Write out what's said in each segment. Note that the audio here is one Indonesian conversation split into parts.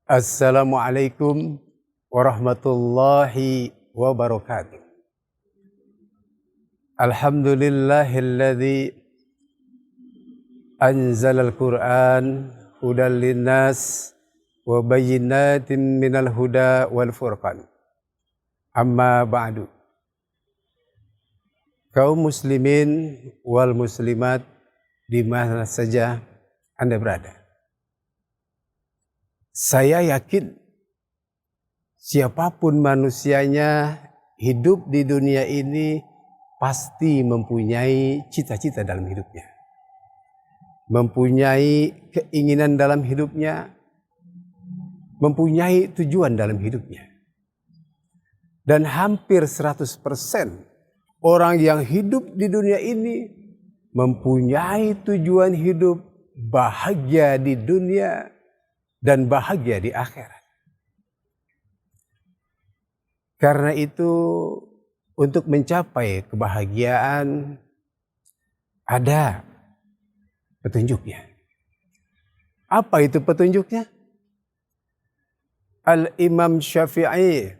Assalamualaikum warahmatullahi wabarakatuh. Alhamdulillahilladzi anzalal Qur'an hudan linnas wa bayyinatin minal huda wal furqan. Amma ba'du. Kaum muslimin wal muslimat di mana saja Anda berada. Saya yakin siapapun manusianya hidup di dunia ini pasti mempunyai cita-cita dalam hidupnya. Mempunyai keinginan dalam hidupnya. Mempunyai tujuan dalam hidupnya. Dan hampir 100% orang yang hidup di dunia ini mempunyai tujuan hidup bahagia di dunia dan bahagia di akhirat. Karena itu untuk mencapai kebahagiaan ada petunjuknya. Apa itu petunjuknya? Al-Imam Syafi'i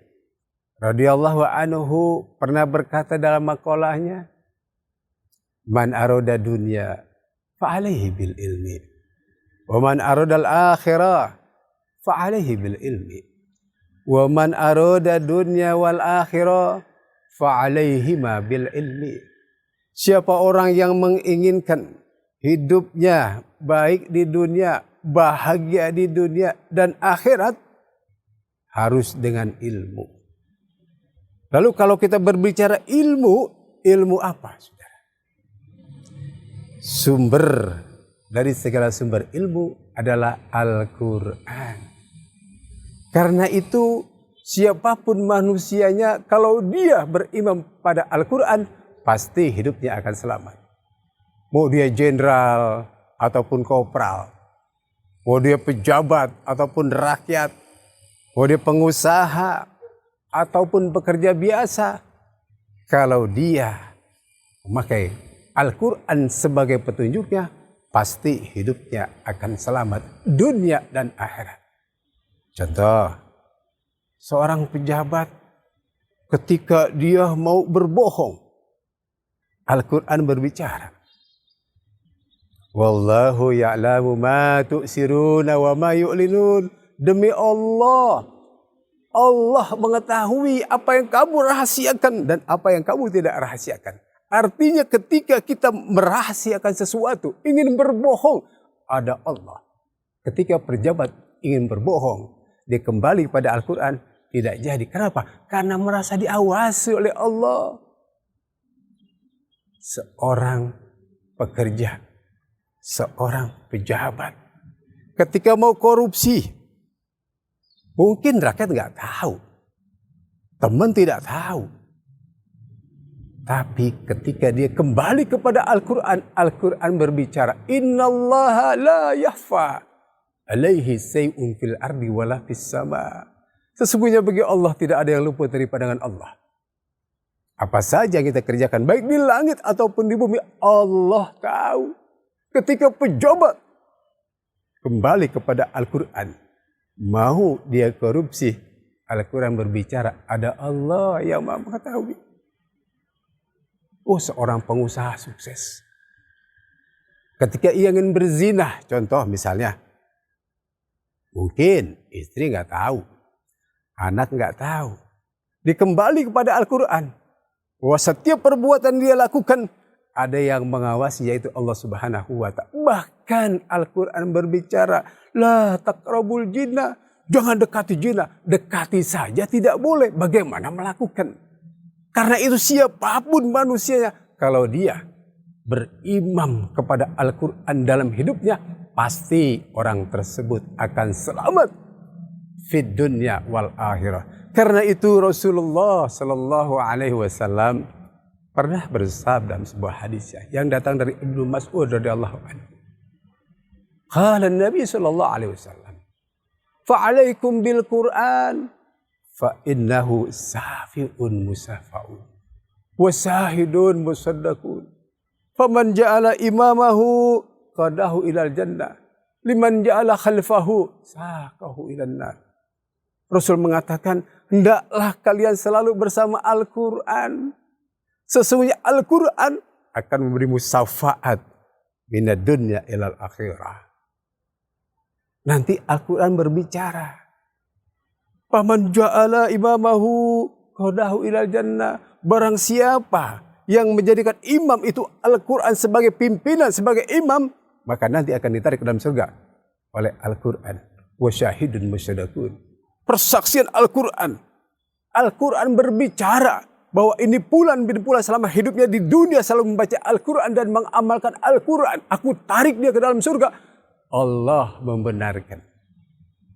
radhiyallahu anhu pernah berkata dalam makalahnya, "Man arada dunya fa'alaihi bil ilmi. Wa man aradal akhirah fa'alaihi bil ilmi. Wa man arada dunya wal akhirah fa'alaihima bil ilmi." Siapa orang yang menginginkan hidupnya baik di dunia, bahagia di dunia dan akhirat, harus dengan ilmu. Lalu kalau kita berbicara ilmu apa, saudara? Sumber dari segala sumber ilmu adalah Al-Quran. Karena itu siapapun manusianya kalau dia beriman pada Al-Quran pasti hidupnya akan selamat. Mau dia jenderal ataupun kopral, mau dia pejabat ataupun rakyat, mau dia pengusaha ataupun pekerja biasa, kalau dia memakai Al-Quran sebagai petunjuknya, pasti hidupnya akan selamat dunia dan akhirat. Contoh, seorang pejabat ketika dia mau berbohong, Al-Quran berbicara, "Wallahu ya'lamu ma tu'siruna wa ma yu'linun." Demi Allah, Allah mengetahui apa yang kamu rahasiakan dan apa yang kamu tidak rahasiakan. Artinya ketika kita merahasiakan sesuatu, ingin berbohong, ada Allah. Ketika pejabat ingin berbohong, dia kembali pada Al-Quran, tidak jadi. Kenapa? Karena merasa diawasi oleh Allah. Seorang pekerja, seorang pejabat, ketika mau korupsi, mungkin rakyat nggak tahu, teman tidak tahu. Tapi ketika dia kembali kepada Al-Quran, Al-Quran berbicara, "Innallaha la yahfa alaihi say'un fil ardi wala fis sama." Sesungguhnya bagi Allah tidak ada yang luput dari pandangan Allah. Apa saja yang kita kerjakan, baik di langit ataupun di bumi, Allah tahu. Ketika pejabat kembali kepada Al-Quran, mau dia korupsi, Al-Quran berbicara, ada Allah yang Maha mengetahui. Oh, seorang pengusaha sukses, ketika ia ingin berzina, contoh misalnya, mungkin istri nggak tahu, anak nggak tahu, dikembali kepada Al-Quran, bahwa setiap perbuatan dia lakukan ada yang mengawasi, yaitu Allah Subhanahu wa Ta'ala. Bahkan Al-Quran berbicara, la taqrabul jina, jangan dekati jina, dekati saja tidak boleh, bagaimana melakukan? Karena itu siapapun manusianya, kalau dia berimam kepada Al-Quran dalam hidupnya, pasti orang tersebut akan selamat fid dunya wal akhirah. Karena itu Rasulullah Sallallahu Alaihi Wasallam pernah bersabda dalam sebuah hadis yang datang dari Ibnu Mas'ud radhiyallahu anhu. Qala Nabi Sallallahu Alaihi Wasallam, "Fa'alaikum bil Quran, fa innahu safi'un musafa'un wa sahidun musaddaqun. Faman ja'ala imamahu qadahu ilal jannah liman ja'ala khalfahu saqahu ilan nar. Rasul mengatakan, hendaklah kalian selalu bersama Al-Quran. Sesungguhnya Al-Quran akan memberimu syafaat minad dunya ilal akhirah. Nanti Al-Quran berbicara. Faman ja'ala imamahu qadahu ilal jannah. Barang siapa yang menjadikan imam itu Al-Quran sebagai pimpinan, sebagai imam, maka nanti akan ditarik ke dalam surga oleh Al-Quran. Wa syahidun musyadakun. Persaksian Al-Quran. Al-Quran berbicara bahwa ini bulan bin bulan selama hidupnya di dunia selalu membaca Al-Quran dan mengamalkan Al-Quran. Aku tarik dia ke dalam surga. Allah membenarkan.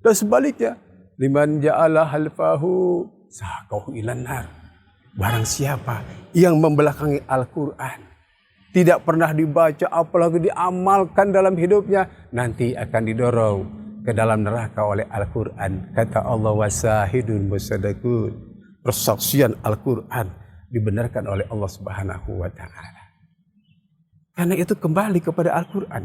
Dan sebaliknya, liman ja'ala halfahu saqahu ilan nar. Barang siapa yang membelakangi Al-Quran, tidak pernah dibaca apalagi diamalkan dalam hidupnya, nanti akan didorong ke dalam neraka oleh Al-Quran. Kata Allah, wasahidun musadakun. Persaksian Al-Quran dibenarkan oleh Allah Subhanahu wa ta'ala. Karena itu kembali kepada Al-Quran.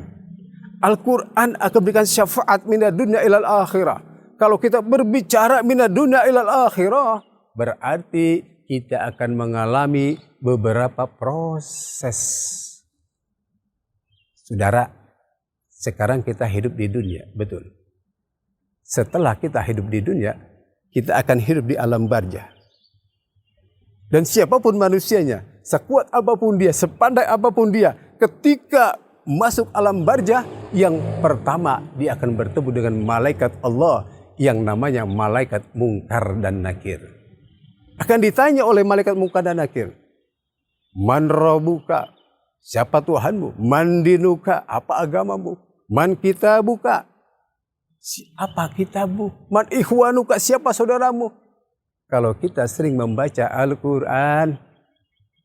Al-Quran akan berikan syafaat minad dunya ilal akhirah. Kalau kita berbicara minad dunya ilal akhirah, berarti kita akan mengalami beberapa proses. Saudara, sekarang kita hidup di dunia, betul. Setelah kita hidup di dunia, kita akan hidup di alam barzah. Dan siapapun manusianya, sekuat apapun dia, sepandai apapun dia, ketika masuk alam barzah, yang pertama dia akan bertemu dengan malaikat Allah yang namanya malaikat Munkar dan Nakir. Akan ditanya oleh malaikat Munkar dan Nakir, man rabbuka, siapa Tuhanmu? Man dinuka, apa agamamu? Man kitabuka, siapa kitabmu? Man ikhwanuka, siapa saudaramu? Kalau kita sering membaca Al-Quran,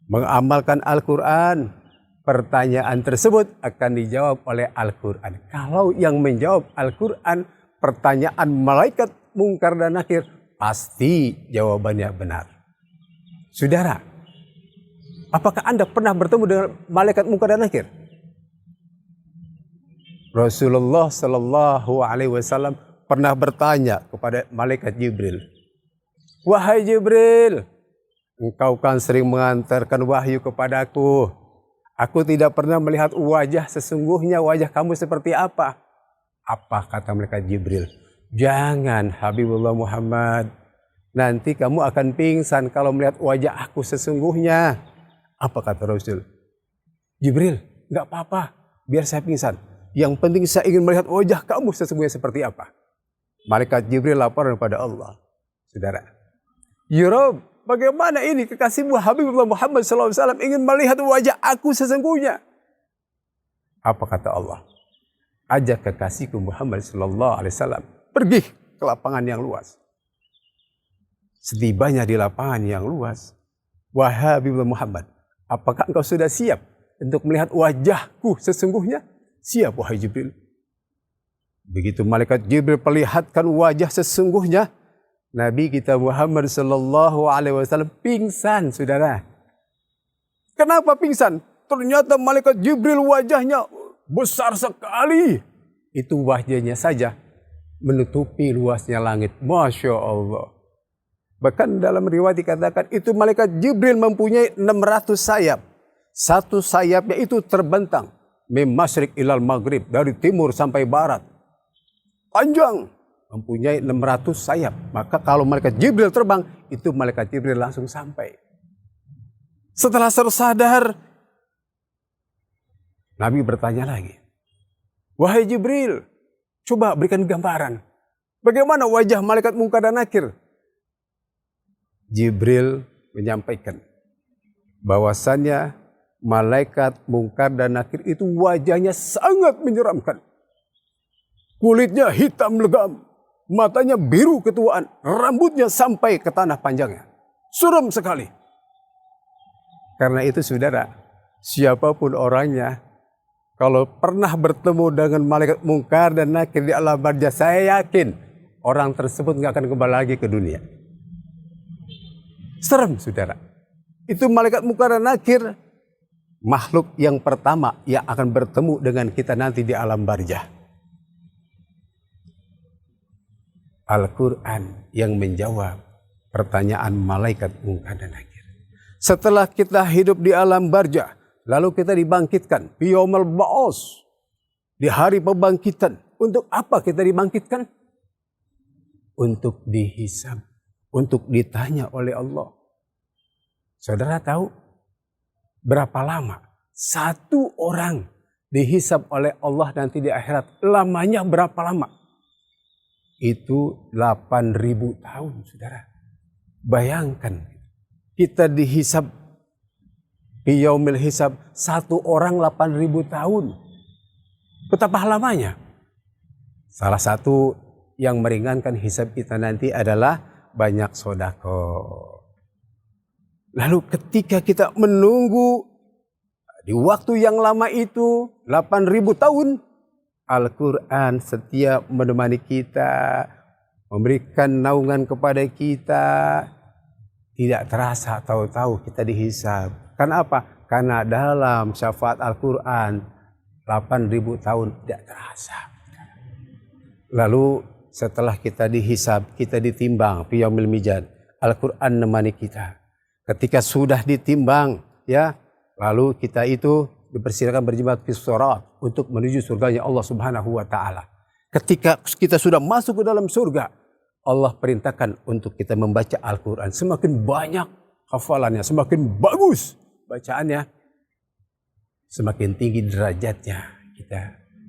mengamalkan Al-Quran, pertanyaan tersebut akan dijawab oleh Al-Quran. Kalau yang menjawab Al-Quran, pertanyaan malaikat Munkar dan Nakir, pasti jawabannya benar. Saudara, apakah Anda pernah bertemu dengan malaikat Munkar dan Nakir? Rasulullah Sallallahu Alaihi Wasallam pernah bertanya kepada malaikat Jibril, wahai Jibril, engkau kan sering mengantarkan wahyu kepadaku. Aku tidak pernah melihat wajah sesungguhnya, wajah kamu seperti apa. Apa kata malaikat Jibril? Jangan Habibullah Muhammad, nanti kamu akan pingsan kalau melihat wajah aku sesungguhnya. Apa kata Rasul? Jibril, enggak apa-apa, biar saya pingsan. Yang penting saya ingin melihat wajah kamu sesungguhnya seperti apa. Malaikat Jibril lapor kepada Allah. Saudara, ya Rabb, bagaimana ini kekasihmu Habibullah Muhammad SAW ingin melihat wajah aku sesungguhnya? Apa kata Allah? Ajak kekasihku Muhammad SAW pergi ke lapangan yang luas. Setibanya di lapangan yang luas, wahai Habibullah Muhammad, apakah engkau sudah siap untuk melihat wajahku sesungguhnya? Siap wahai Jibril. Begitu malaikat Jibril perlihatkan wajah sesungguhnya, Nabi kita Muhammad Sallallahu Alaihi Wasallam pingsan, saudara. Kenapa pingsan? Ternyata malaikat Jibril wajahnya besar sekali. Itu wajahnya saja menutupi luasnya langit. Masya Allah. Bahkan dalam riwayat dikatakan itu malaikat Jibril mempunyai 600 sayap. Satu sayapnya itu terbentang mim masyriq ilal maghrib, dari timur sampai barat. Panjang. Mempunyai 600 sayap. Maka kalau malaikat Jibril terbang, itu malaikat Jibril langsung sampai. Setelah tersadar, Nabi bertanya lagi, wahai Jibril, coba berikan gambaran. Bagaimana wajah malaikat Munkar dan Nakir? Jibril menyampaikan bahwasannya malaikat Munkar dan Nakir itu wajahnya sangat menyeramkan. Kulitnya hitam legam. Matanya biru ketuaan, rambutnya sampai ke tanah panjangnya. Suram sekali. Karena itu saudara, siapapun orangnya, kalau pernah bertemu dengan malaikat Munkar dan Nakir di alam barzah, saya yakin orang tersebut nggak akan kembali lagi ke dunia. Serem saudara. Itu malaikat Munkar dan Nakir, makhluk yang pertama yang akan bertemu dengan kita nanti di alam barzah. Al-Quran yang menjawab pertanyaan malaikat mungkar dan nakir. Setelah kita hidup di alam barzah, lalu kita dibangkitkan. Yaumul ba'ats, di hari pembangkitan. Untuk apa kita dibangkitkan? Untuk dihisab, untuk ditanya oleh Allah. Saudara tahu berapa lama satu orang dihisab oleh Allah nanti di akhirat? Lamanya berapa lama? Itu 8.000 tahun, saudara. Bayangkan, kita dihisab, yaumil hisab, satu orang 8.000 tahun. Betapa lamanya. Salah satu yang meringankan hisab kita nanti adalah banyak sedekah. Lalu ketika kita menunggu di waktu yang lama itu, 8.000 tahun, Al-Quran setia menemani kita, memberikan naungan kepada kita. Tidak terasa tahu-tahu kita dihisab. Karena apa? Karena dalam syafaat Al-Quran 8.000 tahun tidak terasa. Lalu setelah kita dihisab, kita ditimbang fi yaumil mizan. Al-Quran menemani kita. Ketika sudah ditimbang, ya, lalu kita itu dipersilakan berjimat fi surat untuk menuju surganya Allah Subhanahu wa taala. Ketika kita sudah masuk ke dalam surga, Allah perintahkan untuk kita membaca Al-Quran. Semakin banyak hafalannya, semakin bagus bacaannya, semakin tinggi derajatnya kita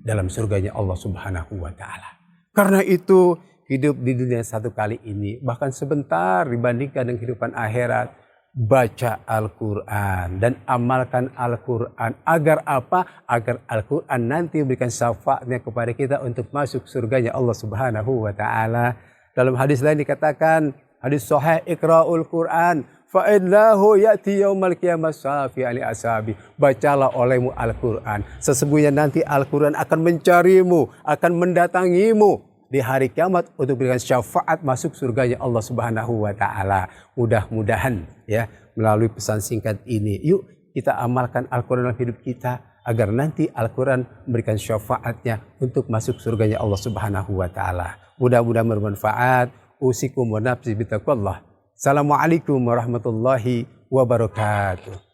dalam surganya Allah Subhanahu wa taala. Karena itu hidup di dunia satu kali ini bahkan sebentar dibandingkan dengan kehidupan akhirat. Baca Al-Quran dan amalkan Al-Quran. Agar apa? Agar Al-Quran nanti memberikan syafaatnya kepada kita untuk masuk surganya Allah Subhanahu wa ta'ala. Dalam hadis lain dikatakan, hadis sahih, iqra'ul Quran fa innahu ya'ti yaumal qiyamah syafi'an li ashabi. Bacalah olehmu Al-Quran. Sesungguhnya nanti Al-Quran akan mencarimu, akan mendatangimu di hari kiamat untuk memberikan syafaat masuk surganya Allah Subhanahu wa taala. Mudah-mudahan ya melalui pesan singkat ini, yuk kita amalkan Al-Quran dalam hidup kita agar nanti Al-Quran memberikan syafaatnya untuk masuk surganya Allah Subhanahu wa taala. Mudah-mudahan bermanfaat. Usikum wa nafsi bitaqwallah. Assalamualaikum warahmatullahi wabarakatuh.